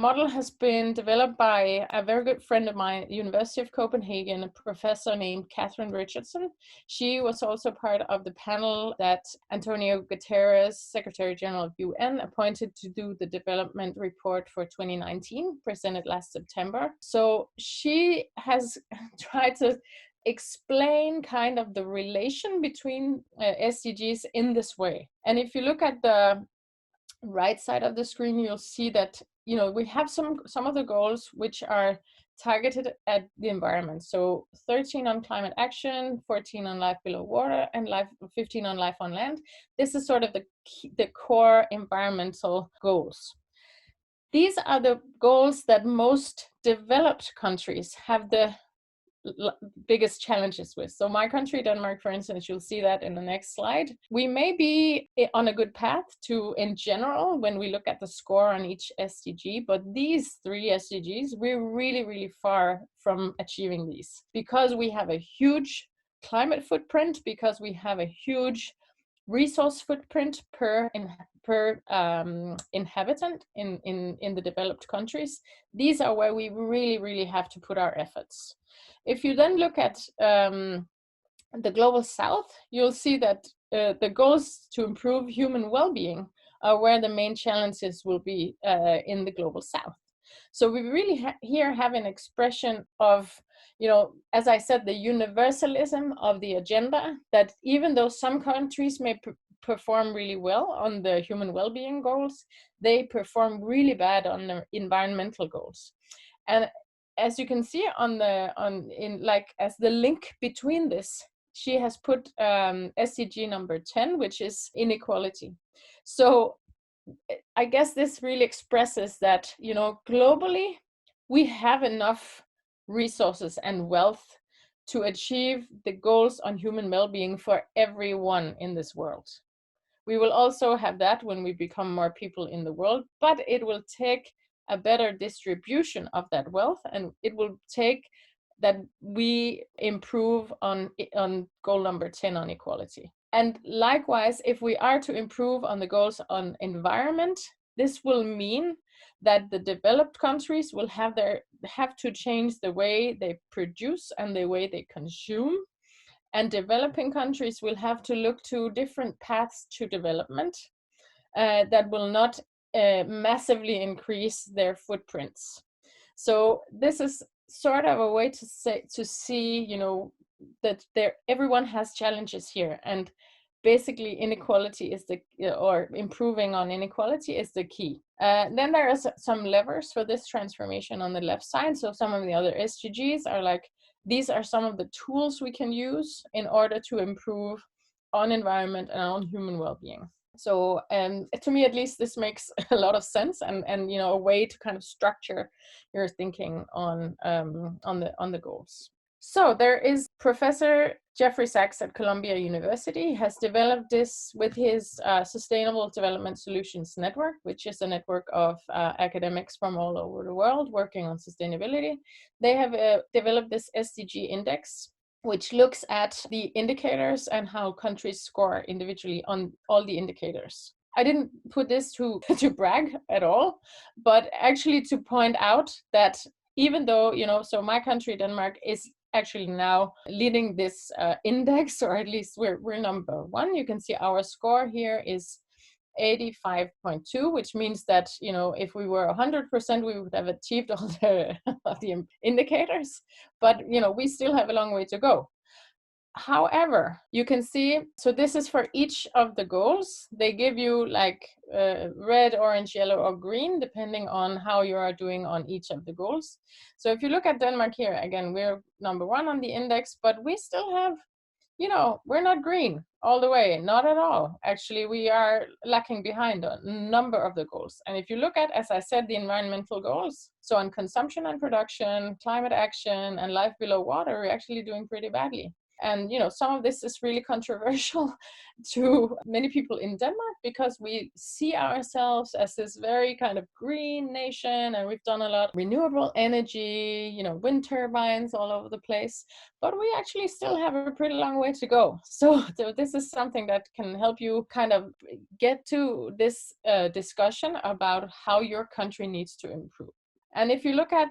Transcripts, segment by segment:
model has been developed by a very good friend of mine, University of Copenhagen, a professor named Catherine Richardson. She was also part of the panel that Antonio Guterres, Secretary General of UN, appointed to do the development report for 2019, presented last September. So she has tried to explain kind of the relation between SDGs in this way. And if you look at the right side of the screen, you'll see that we have some of the goals which are targeted at the environment. So 13 on climate action, 14 on life below water, and 15 on life on land. This is sort of the core environmental goals. These are the goals that most developed countries have the biggest challenges with. So my country, Denmark, for instance, you'll see that in the next slide. We may be on a good path to, in general, when we look at the score on each SDG, but these 3 SDGs, we're really, really far from achieving these because we have a huge climate footprint, because we have a huge resource footprint per inhabitant in the developed countries. These are where we really, really have to put our efforts. If you then look at the global south, you'll see that the goals to improve human well-being are where the main challenges will be in the global south. So we really here have an expression of, as I said, the universalism of the agenda, that even though some countries may perform really well on the human well-being goals, they perform really bad on the environmental goals. And as you can see as the link between this, she has put SDG number 10, which is inequality. So I guess this really expresses that, globally, we have enough resources and wealth to achieve the goals on human well-being for everyone in this world. We will also have that when we become more people in the world, but it will take a better distribution of that wealth, and it will take that we improve on goal number 10 on equality. And likewise, if we are to improve on the goals on environment, this will mean that the developed countries will have to change the way they produce and the way they consume. And developing countries will have to look to different paths to development that will not massively increase their footprints. So this is sort of a way to see, that everyone has challenges here, and basically inequality is or improving on inequality is the key. Then there are some levers for this transformation on the left side. So some of the other SDGs are like, these are some of the tools we can use in order to improve on environment and on human well-being. So to me, at least, this makes a lot of sense, and a way to kind of structure your thinking on the goals. So there is Professor Jeffrey Sachs at Columbia University has developed this with his Sustainable Development Solutions Network, which is a network of academics from all over the world working on sustainability. They have developed this SDG index, which looks at the indicators and how countries score individually on all the indicators. I didn't put this to brag at all, but actually to point out that even though, so my country, Denmark, is actually now leading this index, or at least we're number 1. You can see our score here is 85.2, which means that, if we were 100%, we would have achieved all the indicators, but, we still have a long way to go. However, you can see, so this is for each of the goals. They give you like red, orange, yellow, or green, depending on how you are doing on each of the goals. So if you look at Denmark here, again, we're number 1 on the index, but we still have, we're not green all the way, not at all. Actually, we are lacking behind on a number of the goals. And if you look at, as I said, the environmental goals, so on consumption and production, climate action, and life below water, we're actually doing pretty badly. And, some of this is really controversial to many people in Denmark, because we see ourselves as this very kind of green nation, and we've done a lot of renewable energy, wind turbines all over the place, but we actually still have a pretty long way to go. So this is something that can help you kind of get to this discussion about how your country needs to improve. And if you look at,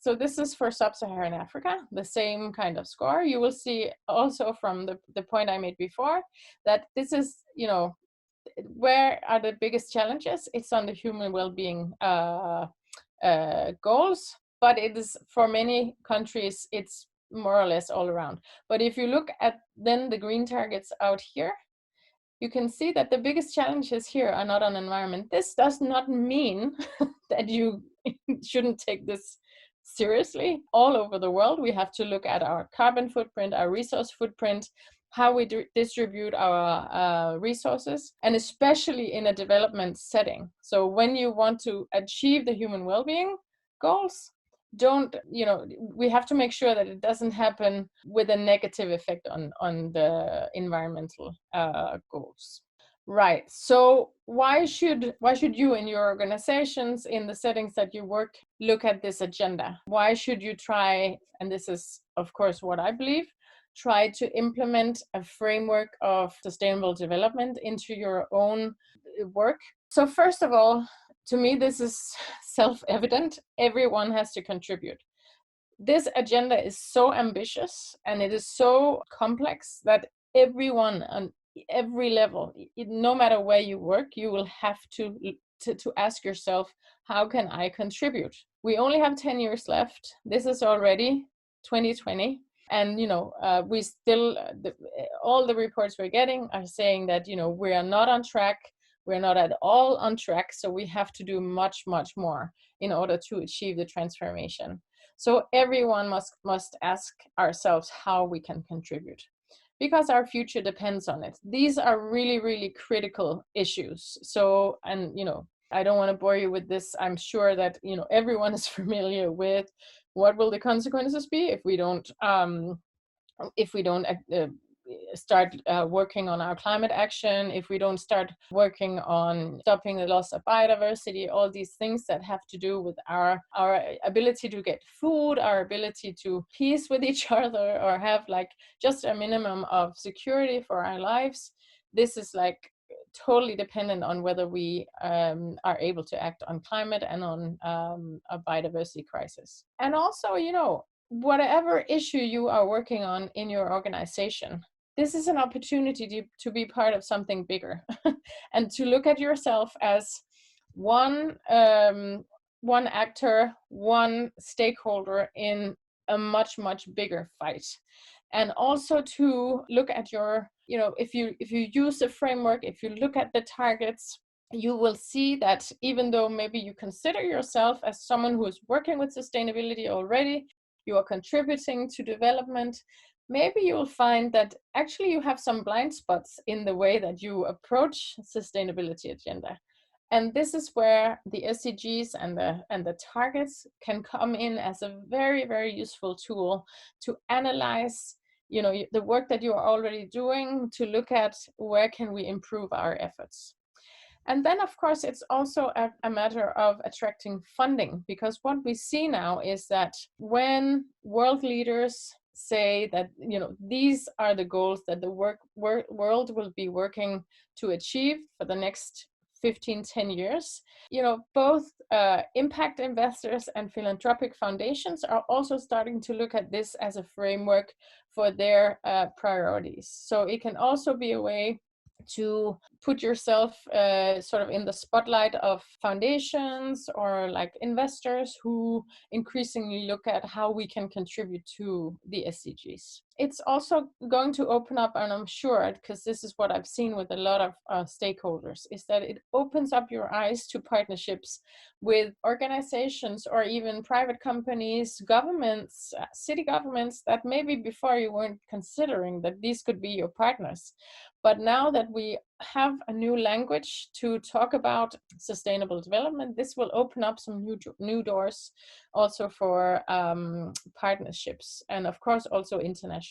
so this is for sub-Saharan Africa, the same kind of score. You will see also from the point I made before that this is, where are the biggest challenges? It's on the human well-being goals, but it is for many countries, it's more or less all around. But if you look at then the green targets out here, you can see that the biggest challenges here are not on environment. This does not mean that you shouldn't take this seriously. All over the world, we have to look at our carbon footprint, our resource footprint, how we distribute our resources, and especially in a development setting. So when you want to achieve the human well-being goals, we have to make sure that it doesn't happen with a negative effect on the environmental goals. Right. So why should you in your organizations, in the settings that you work, look at this agenda? Why should you try, and this is of course what I believe, try to implement a framework of sustainable development into your own work? So first of all, to me, this is self-evident. Everyone has to contribute. This agenda is so ambitious and it is so complex that everyone on every level, no matter where you work, you will have to ask yourself, how can I contribute? We only have 10 years left. This is already 2020. And, we still, all the reports we're getting are saying that, we are not on track. We're not at all on track. So we have to do much, much more in order to achieve the transformation. So everyone must ask ourselves how we can contribute, because our future depends on it. These are really, really critical issues. So, and, I don't want to bore you with this. I'm sure that, everyone is familiar with what will the consequences be if we don't start working on our climate action, if we don't start working on stopping the loss of biodiversity, all these things that have to do with our ability to get food, our ability to peace with each other, or have like just a minimum of security for our lives. This is like totally dependent on whether we are able to act on climate and on a biodiversity crisis. And also, whatever issue you are working on in your organization, this is an opportunity to be part of something bigger and to look at yourself as one actor, one stakeholder in a much, much bigger fight. And also to look at your, if you use the framework, if you look at the targets, you will see that even though maybe you consider yourself as someone who is working with sustainability already, you are contributing to development, maybe you'll find that actually you have some blind spots in the way that you approach sustainability agenda. And this is where the SDGs and the targets can come in as a very, very useful tool to analyze, the work that you are already doing, to look at where can we improve our efforts. And then, of course, it's also a matter of attracting funding, because what we see now is that when world leaders say that, these are the goals that the world will be working to achieve for the next 10 years, both impact investors and philanthropic foundations are also starting to look at this as a framework for their priorities. So it can also be a way to put yourself sort of in the spotlight of foundations or like investors who increasingly look at how we can contribute to the SDGs. It's also going to open up, and I'm sure, because this is what I've seen with a lot of stakeholders, is that it opens up your eyes to partnerships with organizations or even private companies, governments, city governments, that maybe before you weren't considering that these could be your partners. But now that we have a new language to talk about sustainable development, this will open up some new doors also for partnerships, and of course also internationally.